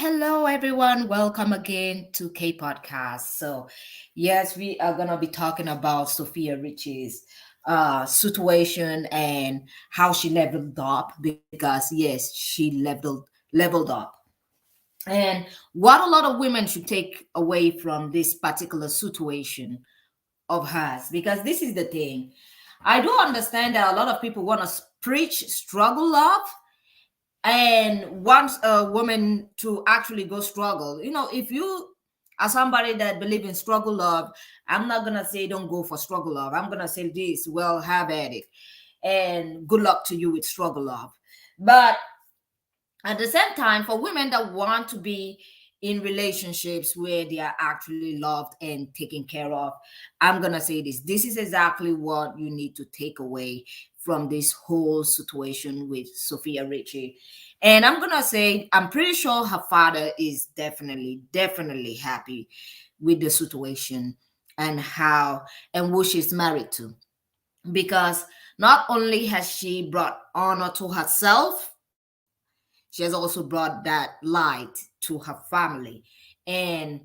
Hello, everyone. Welcome again to K Podcast. So, yes, we are gonna be talking about Sofia Richie's situation and how she leveled up because yes, she leveled up. And what a lot of women should take away from this particular situation of hers, because this is the thing. I do understand that a lot of people want to preach struggle love and wants a woman to actually go struggle. If you are somebody that believe in struggle love, I'm not gonna say don't go for struggle love. I'm gonna say this: well, have at it, and good luck to you with struggle love. But at the same time, for women that want to be in relationships where they are actually loved and taken care of, I'm gonna say this is exactly what you need to take away from this whole situation with Sofia Richie. And I'm gonna say I'm pretty sure her father is definitely happy with the situation and how and who she's married to, because not only has she brought honor to herself, she has also brought that light to her family. And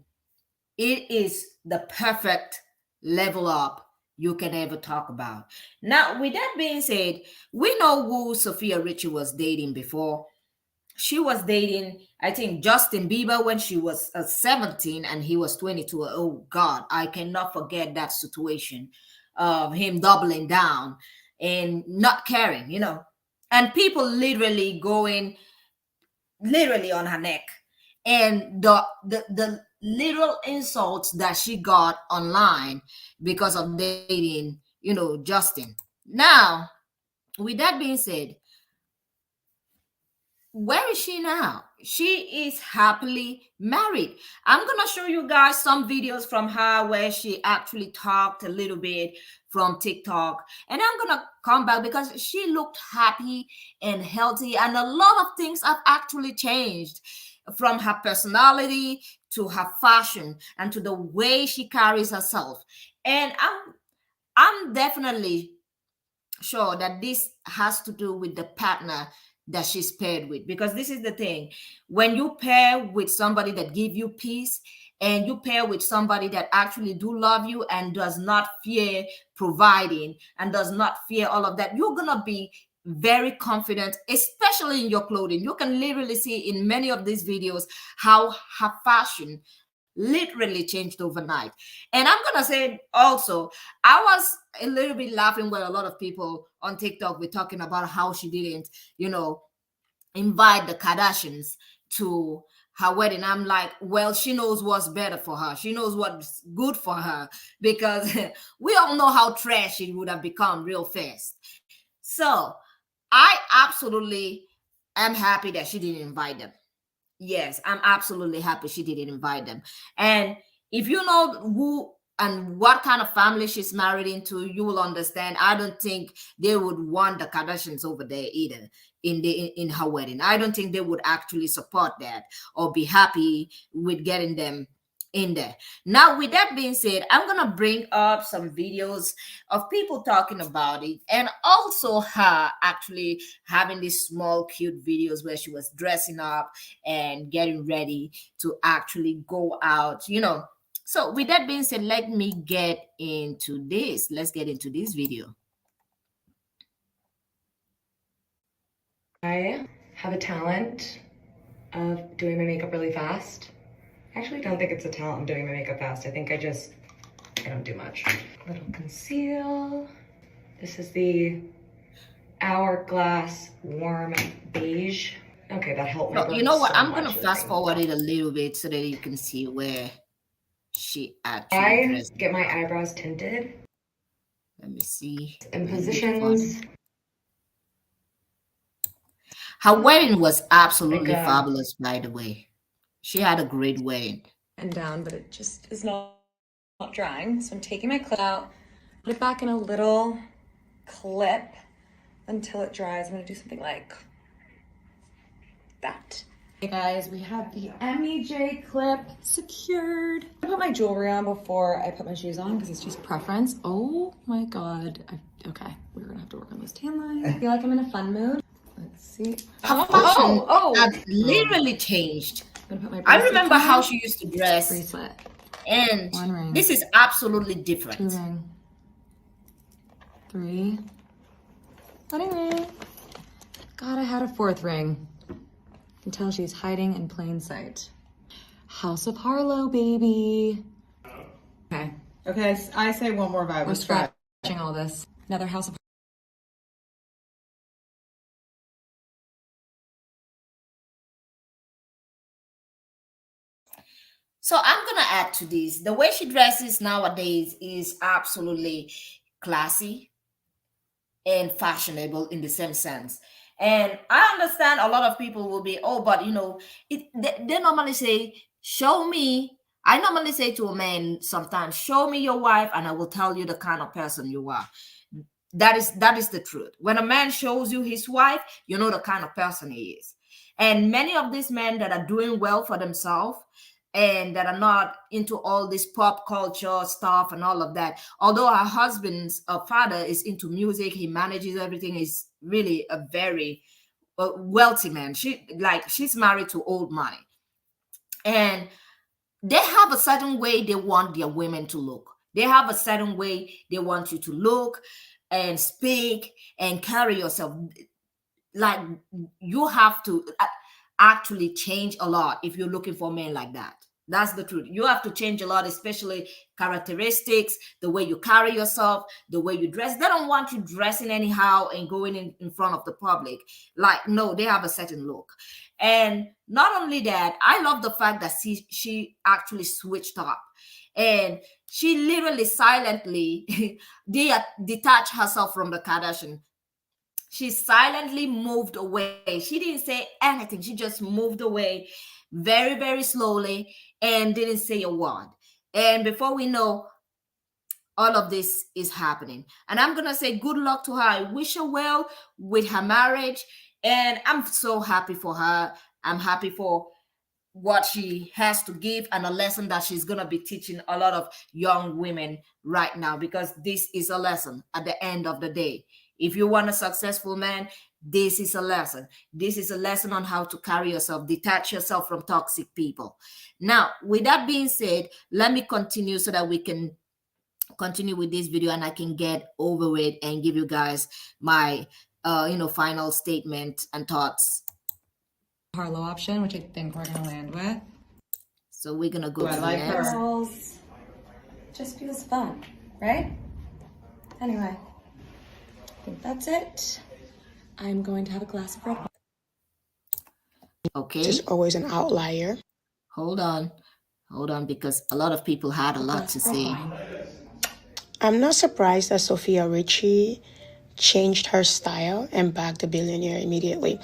it is the perfect level up you can ever talk about. Now, with that being said, we know who Sophia Richie was dating before. She was dating, I think, Justin Bieber when she was 17 and he was 22. Oh, God, I cannot forget that situation of him doubling down and not caring. And people literally on her neck, and the literal insults that she got online because of dating Justin. Now, with that being said, where is she now? She is happily married. I'm gonna show you guys some videos from her where she actually talked a little bit from TikTok, and I'm gonna come back because she looked happy and healthy, and a lot of things have actually changed, from her personality to her fashion and to the way she carries herself. And I'm definitely sure that this has to do with the partner that she's paired with, because this is the thing: when you pair with somebody that give you peace, and you pair with somebody that actually do love you and does not fear providing and does not fear all of that, you're gonna be very confident, especially in your clothing. You can literally see in many of these videos how her fashion literally changed overnight. And I'm gonna say also, I was a little bit laughing where a lot of people on TikTok were talking about how she didn't, invite the Kardashians to her wedding. I'm like, well, she knows what's better for her. She knows what's good for her, because we all know how trash it would have become real fast. So I absolutely am happy that she didn't invite them. Yes, I'm absolutely happy she didn't invite them. And if you know who and what kind of family she's married into, you will understand. I don't think they would want the Kardashians over there either in her wedding. I don't think they would actually support that or be happy with getting them in there. Now, with that being said, I'm gonna bring up some videos of people talking about it, and also her actually having these small cute videos where she was dressing up and getting ready to actually go out. So with that being said, let me get into this. Let's get into this video. I have a talent of doing my makeup really fast. I actually don't think it's a talent of doing my makeup fast. I think I don't do much. A little conceal. This is the Hourglass Warm Beige. Okay, that helped my So, you know what? so I'm much gonna with fast things. forward it a little bit so that you can see where she actually I dressed. get my eyebrows tinted Let me see. in Let me find. positions Her wedding was like absolutely fabulous, by the way. She had a great wedding. and down, but it just is not drying. So I'm taking my clip out, put it back in a little clip until it dries. I'm gonna do something like that. Hey guys, we have the MEJ clip secured. I put my jewelry on before I put my shoes on because it's just preference. Oh my God. Okay, we're gonna have to work on this tan line. I feel like I'm in a fun mood. Let's see. Her fashion had literally changed. I remember how she used to dress. Bracelet. And One ring. this is absolutely different. 2 ring. 3. Wedding ring. God, I had a 4th ring. You can tell she's hiding in plain sight. House of Harlow, baby. Okay. Okay, I say one more vibe. We're scratching all this. Another House of So I'm gonna add to this. The way she dresses nowadays is absolutely classy and fashionable in the same sense. And I understand a lot of people will be, oh, but they normally say, show me. I normally say to a man sometimes, show me your wife, and I will tell you the kind of person you are. That is the truth. When a man shows you his wife, you know the kind of person he is. And many of these men that are doing well for themselves and that are not into all this pop culture stuff and all of that. Although her husband's father is into music, he manages everything. He's really a very wealthy man. She's married to old money, and they have a certain way they want their women to look. They have a certain way they want you to look and speak and carry yourself. Like, you have to actually change a lot if you're looking for men like that. That's the truth. You have to change a lot, especially characteristics, the way you carry yourself, the way you dress. They don't want you dressing anyhow and going in front of the public. Like, no, they have a certain look. And not only that, I love the fact that she actually switched up. And she literally silently detached herself from the Kardashian. She silently moved away. She didn't say anything. She just moved away very, very slowly and didn't say a word. And before we know, all of this is happening. And I'm going to say good luck to her. I wish her well with her marriage. And I'm so happy for her. I'm happy for what she has to give and a lesson that she's going to be teaching a lot of young women right now, because this is a lesson at the end of the day. If you want a successful man, this is a lesson. This is a lesson on how to carry yourself, detach yourself from toxic people. Now, with that being said, let me continue so that we can continue with this video and I can get over it and give you guys my final statement and thoughts. Harlow option, which I think we're gonna land with. So we're gonna go to like next. Girls, just feels fun, right? Anyway, I think that's it. I'm going to have a glass of red wine. Okay. Just always an outlier. Hold on, because a lot of people had a lot to say. I'm not surprised that Sofia Richie changed her style and backed the billionaire immediately.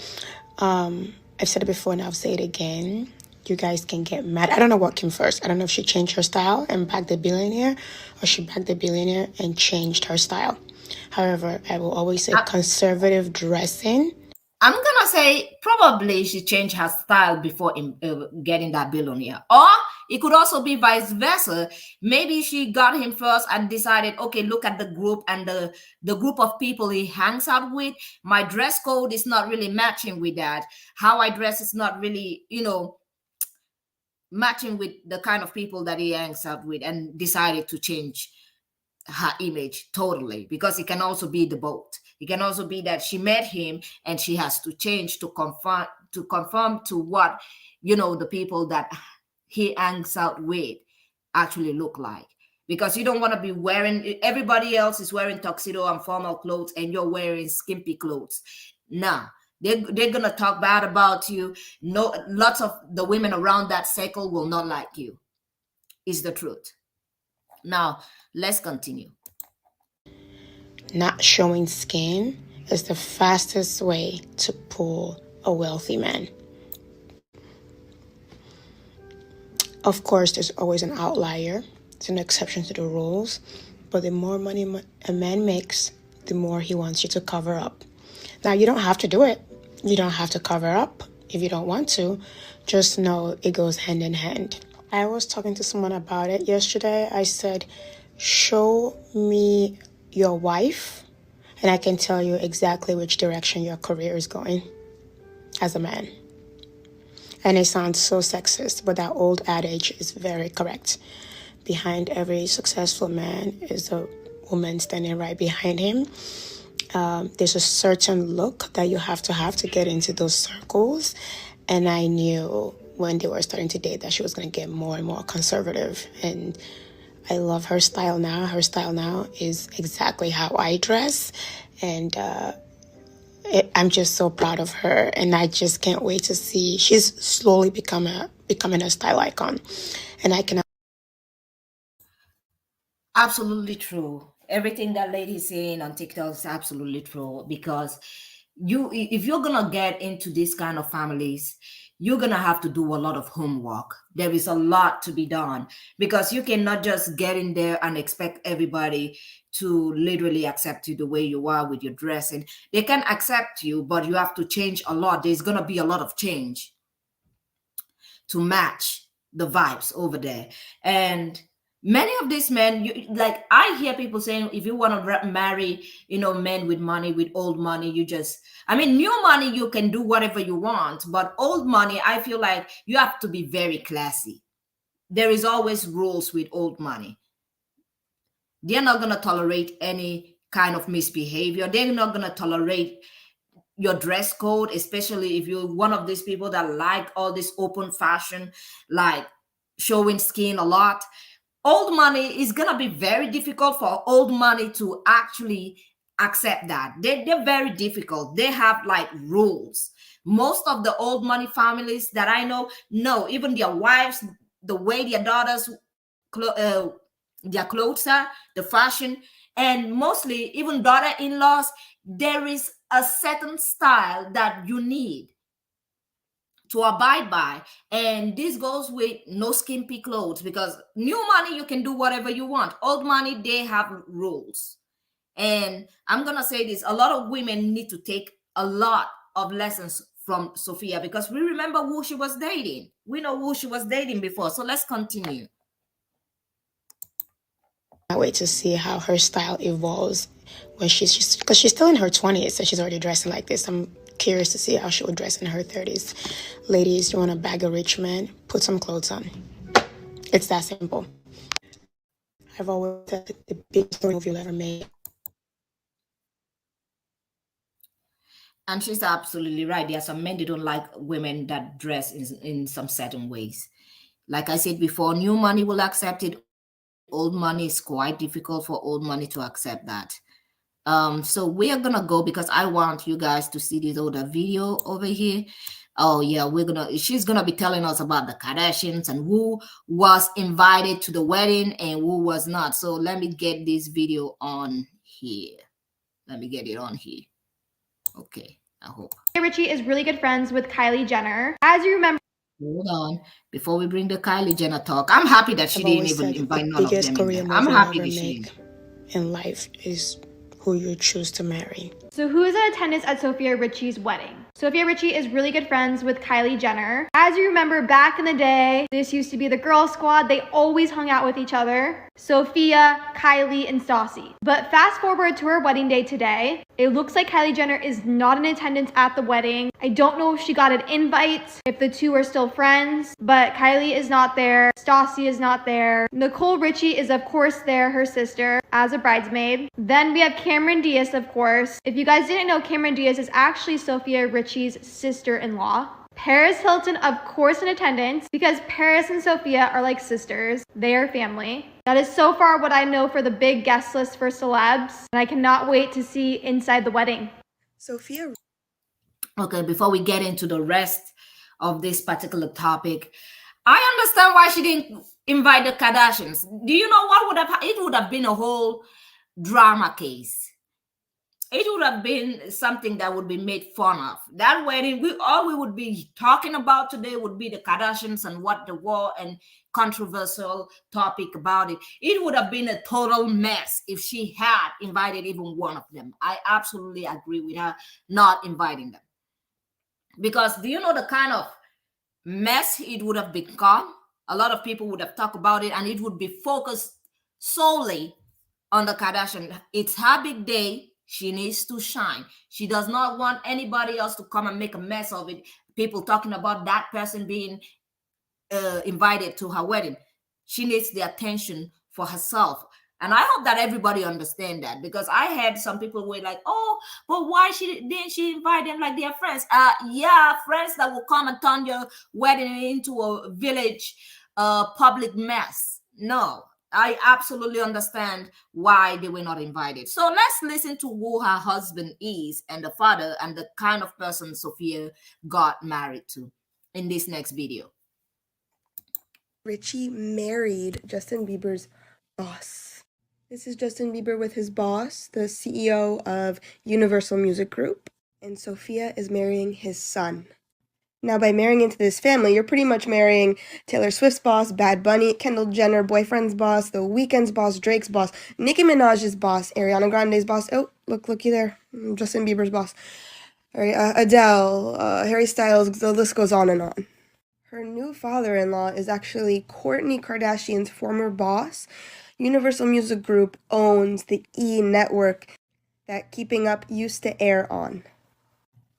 I've said it before and I'll say it again. You guys can get mad. I don't know what came first. I don't know if she changed her style and backed the billionaire, or she backed the billionaire and changed her style. However, I will always say conservative dressing. I'm gonna say probably she changed her style before getting that billionaire, or it could also be vice versa. Maybe she got him first and decided, okay, look at the group and the group of people he hangs out with. My dress code is not really matching with that. How I dress is not really, matching with the kind of people that he hangs out with, and decided to change her image totally, because it can also be the both. It can also be that she met him and she has to change to conform to what the people that he hangs out with actually look like. Because you don't want to be wearing, everybody else is wearing tuxedo and formal clothes and you're wearing skimpy clothes. Nah, they're gonna talk bad about you. No, lots of the women around that circle will not like you. is the truth. Now, let's continue. Not showing skin is the fastest way to pull a wealthy man. Of course, there's always an outlier. It's an exception to the rules. But the more money a man makes, the more he wants you to cover up. Now, you don't have to do it. You don't have to cover up if you don't want to. Just know it goes hand in hand. I was talking to someone about it yesterday. I said, show me your wife, and I can tell you exactly which direction your career is going as a man. And it sounds so sexist, but that old adage is very correct. Behind every successful man is a woman standing right behind him. There's a certain look that you have to get into those circles. And I knew when they were starting to date that she was going to get more and more conservative. And I love her style now. Her style now is exactly how I dress. And I'm just so proud of her. And I just can't wait to see. She's slowly becoming a style icon. And I can. Absolutely true. Everything that lady is saying on TikTok is absolutely true, because if you're gonna get into this kind of families, you're gonna have to do a lot of homework. There is a lot to be done, because you cannot just get in there and expect everybody to literally accept you the way you are with your dressing. They can accept you, but you have to change a lot. There's gonna be a lot of change to match the vibes over there. And many of these men, like I hear people saying, if you want to marry, men with money, with old money, new money, you can do whatever you want, but old money, I feel like you have to be very classy. There is always rules with old money. They're not going to tolerate any kind of misbehavior. They're not going to tolerate your dress code, especially if you're one of these people that like all this open fashion, like showing skin a lot. Old money is going to be very difficult for old money to actually accept that. They're very difficult. They have like rules. Most of the old money families that I know, even their wives, the way their daughters, their clothes are, the fashion, and mostly even daughter-in-laws, there is a certain style that you need to abide by. And this goes with no skimpy clothes, because new money, you can do whatever you want. Old money, they have rules. And I'm going to say this, a lot of women need to take a lot of lessons from Sofia, because we remember who she was dating. We know who she was dating before. So let's continue. I wait to see how her style evolves when because she's still in her 20s, so she's already dressing like this. I'm curious to see how she would dress in her 30s. Ladies, you want to bag a rich man? Put some clothes on. It's that simple. I've always said the biggest move you'll ever make. And she's absolutely right. There are some men that don't like women that dress in some certain ways. Like I said before, new money will accept it. Old money is quite difficult for old money to accept that. So we are gonna go, because I want you guys to see this older video over here. Oh yeah, she's gonna be telling us about the Kardashians and who was invited to the wedding and who was not. So let me get this video on here. Let me get it on here. Okay, I hope. Richie is really good friends with Kylie Jenner. As you remember, hold on, before we bring the Kylie Jenner talk, I'm happy that she didn't even invite none of them in there. I'm happy that she didn't. In life is who you choose to marry. So who is in attendance at Sofia Richie's wedding? Sofia Richie is really good friends with Kylie Jenner. As you remember, back in the day, this used to be the girl squad. They always hung out with each other. Sofia, Kylie, and Stassi. But fast forward to her wedding day today, it looks like Kylie Jenner is not in attendance at the wedding. I don't know if she got an invite, if the two are still friends, but Kylie is not there. Stassi is not there. Nicole Richie is of course there, her sister, as a bridesmaid. Then we have Cameron Diaz, of course. If you guys didn't know, Cameron Diaz is actually Sofia Richie's sister-in-law. Paris Hilton, of course, in attendance, because Paris and Sofia are like sisters. They are family. That is so far what I know for the big guest list for celebs, and I cannot wait to see inside the wedding. Sofia. Okay, before we get into the rest of this particular topic, I understand why she didn't invite the Kardashians. Do you know what would have it would have been a whole drama case. It would have been something that would be made fun of. That wedding, we would be talking about today would be the Kardashians and what the war and controversial topic about it. It would have been a total mess if she had invited even one of them. I absolutely agree with her not inviting them. Because do you know the kind of mess it would have become? A lot of people would have talked about it and it would be focused solely on the Kardashian. It's her big day. She needs to shine. She does not want anybody else to come and make a mess of it. People talking about that person being invited to her wedding. She needs the attention for herself. And I hope that everybody understand that, because I had some people were like, oh, but why didn't she invite them like their friends? Yeah, friends that will come and turn your wedding into a village public mess. No, I absolutely understand why they were not invited. So let's listen to who her husband is and the father and the kind of person Sofia got married to in this next video. Richie married Justin Bieber's boss. This is Justin Bieber with his boss, the CEO of Universal Music Group, and Sofia is marrying his son. Now, by marrying into this family, you're pretty much marrying Taylor Swift's boss, Bad Bunny, Kendall Jenner, boyfriend's boss, The Weeknd's boss, Drake's boss, Nicki Minaj's boss, Ariana Grande's boss. Oh, looky there, Justin Bieber's boss. Adele, Harry Styles, the list goes on and on. Her new father-in-law is actually Kourtney Kardashian's former boss. Universal Music Group owns the E! Network that Keeping Up used to air on.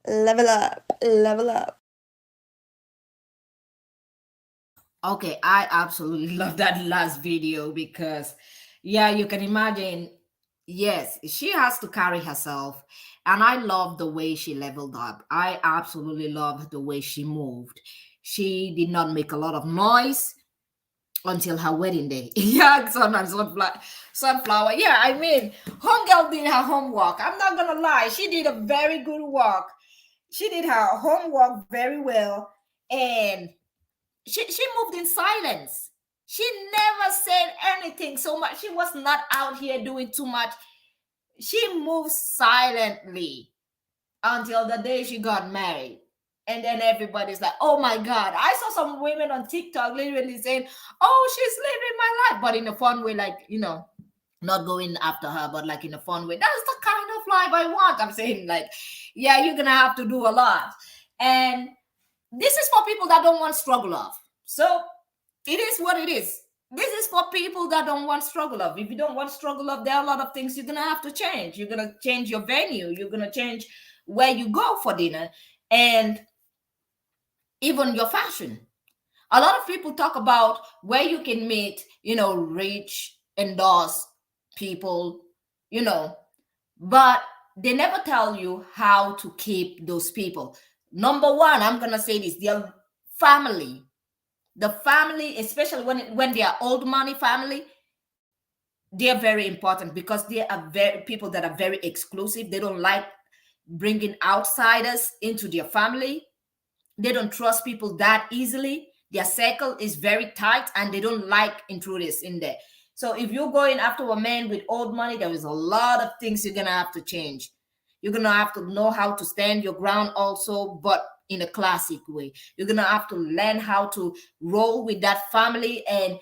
Level up, level up. Okay, I absolutely love that last video because, yeah, you can imagine, yes, she has to carry herself. And I love the way she leveled up. I absolutely love the way she moved. She did not make a lot of noise until her wedding day. Yeah, sometimes sunflower. Yeah, I mean, homegirl did her homework. I'm not gonna lie, she did a very good work. She did her homework very well, and she moved in silence. She never said anything so much. She was not out here doing too much. She moved silently until the day she got married. And then everybody's like, oh my God. I saw some women on TikTok literally saying, oh, she's living my life. But in a fun way, like, not going after her, but like in a fun way. That's the kind of life I want. I'm saying, like, yeah, you're going to have to do a lot. And this is for people that don't want struggle of. So it is what it is. This is for people that don't want struggle of. If you don't want struggle of, there are a lot of things you're going to have to change. You're going to change your venue. You're going to change where you go for dinner. And even your fashion. A lot of people talk about where you can meet, rich, endorsed people, but they never tell you how to keep those people. Number one, I'm going to say this, their family. The family, especially when they are old money family, they're very important because they are people that are very exclusive. They don't like bringing outsiders into their family. They don't trust people that easily. Their circle is very tight and they don't like intruders in there. So if you're going after a man with old money, there is a lot of things you're going to have to change. You're going to have to know how to stand your ground also, but in a classic way. You're going to have to learn how to roll with that family and,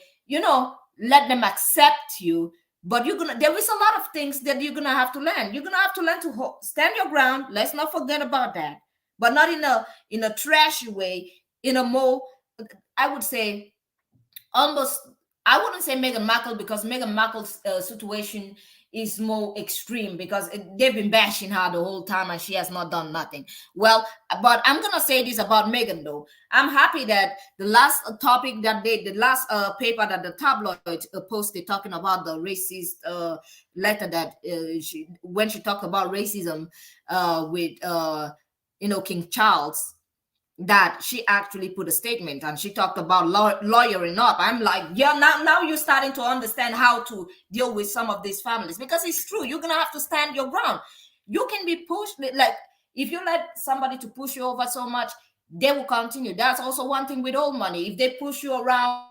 let them accept you. But there is a lot of things that you're going to have to learn. You're going to have to learn to stand your ground. Let's not forget about that. But not in a trashy way, in a more, I would say, almost, I wouldn't say Meghan Markle, because Meghan Markle's situation is more extreme because they've been bashing her the whole time and she has not done nothing. Well, but I'm going to say this about Meghan though. I'm happy that the last topic that the last paper that the tabloid posted talking about the racist letter that when she talked about racism with King Charles, that she actually put a statement and she talked about lawyering up. I'm like, yeah, now you're starting to understand how to deal with some of these families, because it's true. You're gonna have to stand your ground. You can be pushed, like if you let somebody to push you over so much, they will continue. That's also one thing with old money. If they push you around,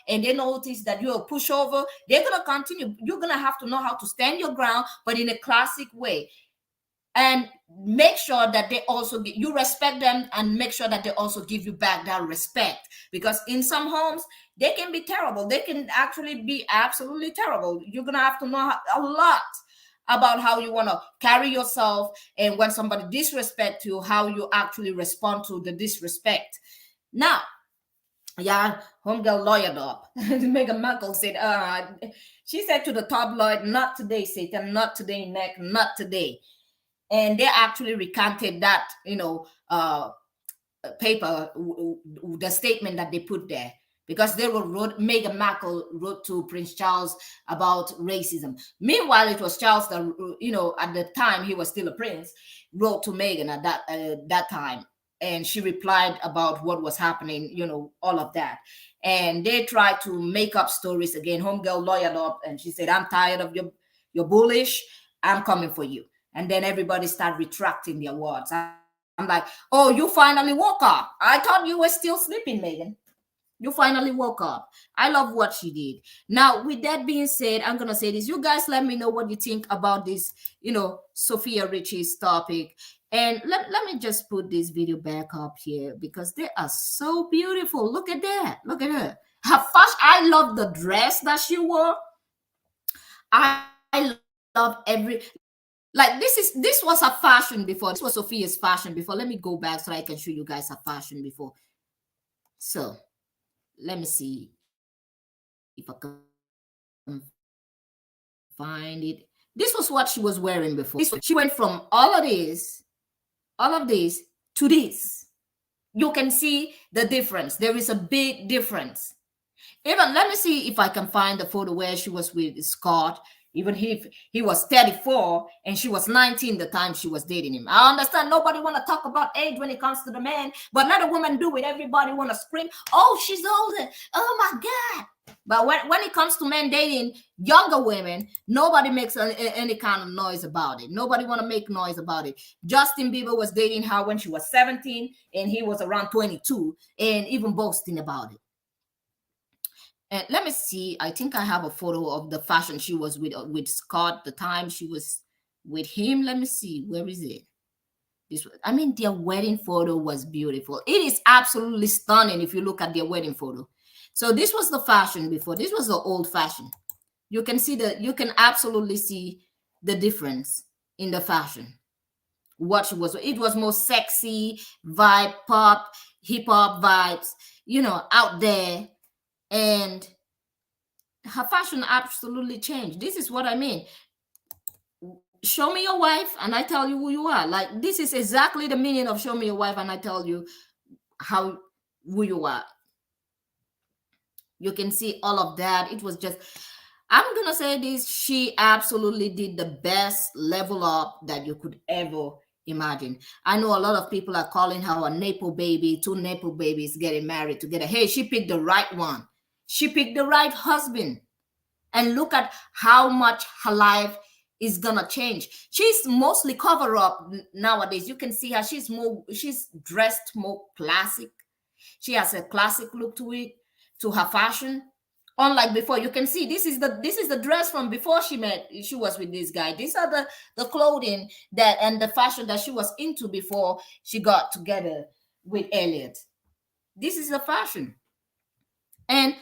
and they notice that you're a pushover, they're gonna continue. You're gonna have to know how to stand your ground, but in a classic way. And make sure that they also you respect them, and make sure that they also give you back that respect, because in some homes they can be terrible. They can actually be absolutely terrible. You're gonna have to know a lot about how you want to carry yourself, and when somebody disrespect you, how you actually respond to the disrespect. Now, yeah, homegirl lawyered up. Meghan Markle said, she said to the tabloid, "Not today, Satan, not today, Nick, not today." And they actually recanted that, paper, the statement that they put there, because they wrote, Meghan Markle wrote to Prince Charles about racism. Meanwhile, it was Charles that, at the time he was still a prince, wrote to Meghan at that time, and she replied about what was happening, all of that. And they tried to make up stories again. Homegirl lawyered up, and she said, "I'm tired of your bullish. I'm coming for you." And then everybody started retracting their words. I'm like, "Oh, you finally woke up. I thought you were still sleeping, Meghan. You finally woke up." I love what she did. Now, with that being said, I'm going to say this. You guys let me know what you think about this, Sofia Richie's topic. And let me just put this video back up here, because they are so beautiful. Look at that. Look at her. Her fashion. I love the dress that she wore. I love every... Like, this was her fashion before. This was Sophia's fashion before. Let me go back so I can show you guys her fashion before. So let me see if I can find it. This was what she was wearing before. She went from all of this to this. You can see the difference. There is a big difference. Even, let me see if I can find the photo where she was with Scott. Even if he was 34 and she was 19 the time she was dating him. I understand nobody want to talk about age when it comes to the man, but let a woman do it. Everybody want to scream, "Oh, she's older. Oh my God." But when it comes to men dating younger women, nobody makes any kind of noise about it. Nobody want to make noise about it. Justin Bieber was dating her when she was 17 and he was around 22, and even boasting about it. And let me see. I think I have a photo of the fashion she was with Scott the time she was with him. Let me see. Where is it? Their wedding photo was beautiful. It is absolutely stunning if you look at their wedding photo. So this was the fashion before. This was the old fashion. You can absolutely see the difference in the fashion. What it was more sexy, vibe, pop, hip hop vibes, out there. And her fashion absolutely changed. This is what I mean. Show me your wife and I tell you who you are. Like, this is exactly the meaning of show me your wife and I tell you who you are. You can see all of that. It was just, I'm going to say this, she absolutely did the best level up that you could ever imagine. I know a lot of people are calling her a Napo baby, 2 Napo babies getting married together. Hey, she picked the right one. She picked the right husband. And look at how much her life is gonna change. She's mostly cover up nowadays. You can see her. She's dressed more classic. She has a classic look to it, to her fashion. Unlike before, you can see this is the dress from before she was with this guy. These are the clothing and the fashion that she was into before she got together with Elliot. This is the fashion. And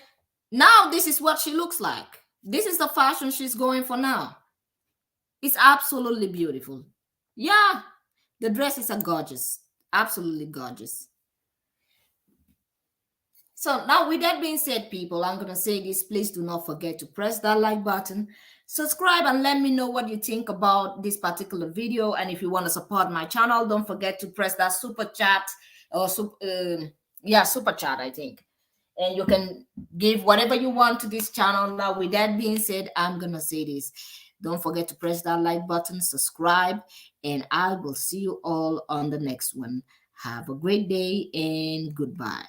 now this is what she looks like. This is the fashion she's going for now. It's absolutely beautiful. Yeah, the dresses are gorgeous. Absolutely gorgeous. So now, with that being said, people, I'm going to say this. Please do not forget to press that like button, subscribe, and let me know what you think about this particular video. And if you want to support my channel, don't forget to press that super chat or super chat, I think. And you can give whatever you want to this channel. Now, with that being said, I'm going to say this. Don't forget to press that like button, subscribe, and I will see you all on the next one. Have a great day and goodbye.